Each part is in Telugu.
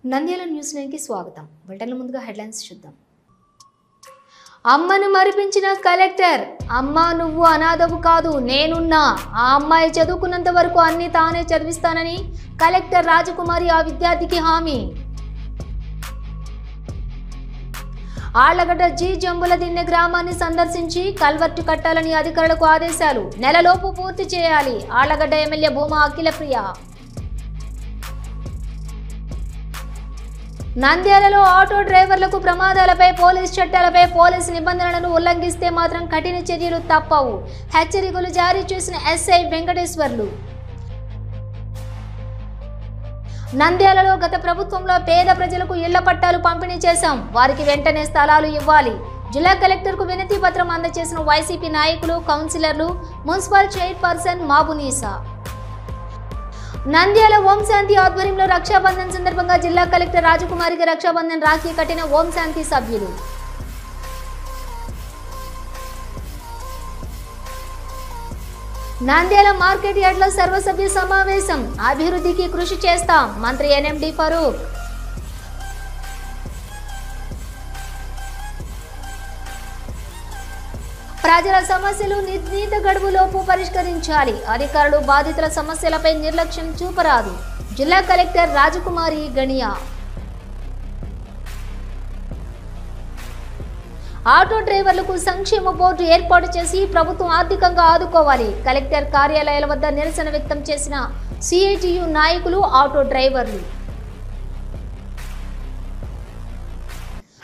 నంద్యాల న్యూస్ 9 కి స్వాగతం. బులెటిన్ల ముందుగా హెడ్లైన్స్ చూద్దాం. అమ్మను మరిపించిన కలెక్టర్. అమ్మ నువ్వు అనాథవు కాదు, నేనున్నా. ఆ అమ్మాయి చదువుకున్నంత వరకు అన్ని తానే చదివిస్తానని కలెక్టర్ రాజకుమారి ఆ విద్యార్థికి హామీ. ఆళ్లగడ్డ జి జంబులదిన్నె గ్రామాన్ని సందర్శించి కల్వర్టు కట్టాలని అధికారులకు ఆదేశాలు. నెలలోపు పూర్తి చేయాలి. ఆళ్లగడ్డ ఎమ్మెల్యే భూమా అఖిలప్రియ. నంద్యాలలో ఆటో డ్రైవర్లకు ప్రమాదాలపై పోలీస్ చట్టాలపై పోలీసు నిబంధనలను ఉల్లంఘిస్తే మాత్రం కఠిన చర్యలు తప్పవు. హెచ్చరికలు జారీ చేసిన ఎస్ఐ వెంకటేశ్వర్లు. నంద్యాలలో గత ప్రభుత్వంలో పేద ప్రజలకు ఇళ్ల పట్టాలు పంపిణీ చేశాం. వారికి వెంటనే స్థలాలు ఇవ్వాలి. జిల్లా కలెక్టర్కు వినతి పత్రం అందజేసిన వైసీపీ నాయకులు, కౌన్సిలర్లు, మున్సిపల్ చైర్పర్సన్ మాబునీసా. నంద్యాల ఓం శాంతి ఆధ్వర్యంలో రక్షాబంధన్ సందర్భంగా జిల్లా కలెక్టర్ రాజకుమారికి రక్షాబంధన్ రాఖీ కట్టిన ఓం శాంతి సభ్యులు. నంద్యాల మార్కెట్ యార్డ్లో సర్వసభ్య సమావేశం. అభివృద్ధికి కృషి చేస్తాం. మంత్రి ఎన్ఎండి ఫరూక్. ప్రజల సమస్యలు నిర్ణీత గడువులోపు పరిష్కరించాలి. అధికారులు బాధితుల సమస్యలపై నిర్లక్ష్యం చూపరాదు. జిల్లా కలెక్టర్ రాజకుమారి గణియా. ఆటో డ్రైవర్లకు సంక్షేమ బోర్డు ఏర్పాటు చేసి ప్రభుత్వం ఆర్థికంగా ఆదుకోవాలి. కలెక్టర్ కార్యాలయాల వద్ద నిరసన వ్యక్తం చేసిన సిఐటియు నాయకులు, ఆటో డ్రైవర్లు.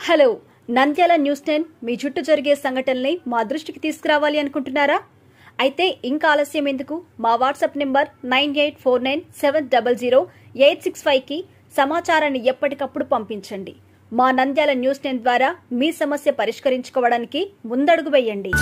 హలో, నంద్యాల న్యూస్ 10 మీ చుట్టూ జరిగే సంఘటనల్ని మా దృష్టికి తీసుకురావాలి అనుకుంటున్నారా? అయితే ఇంకా ఆలస్యం ఎందుకు? మా వాట్సాప్ నెంబర్ 9849700865కి సమాచారాన్ని ఎప్పటికప్పుడు పంపించండి. మా నంద్యాల న్యూస్ 10 ద్వారా మీ సమస్య పరిష్కరించుకోవడానికి ముందడుగు వేయండి.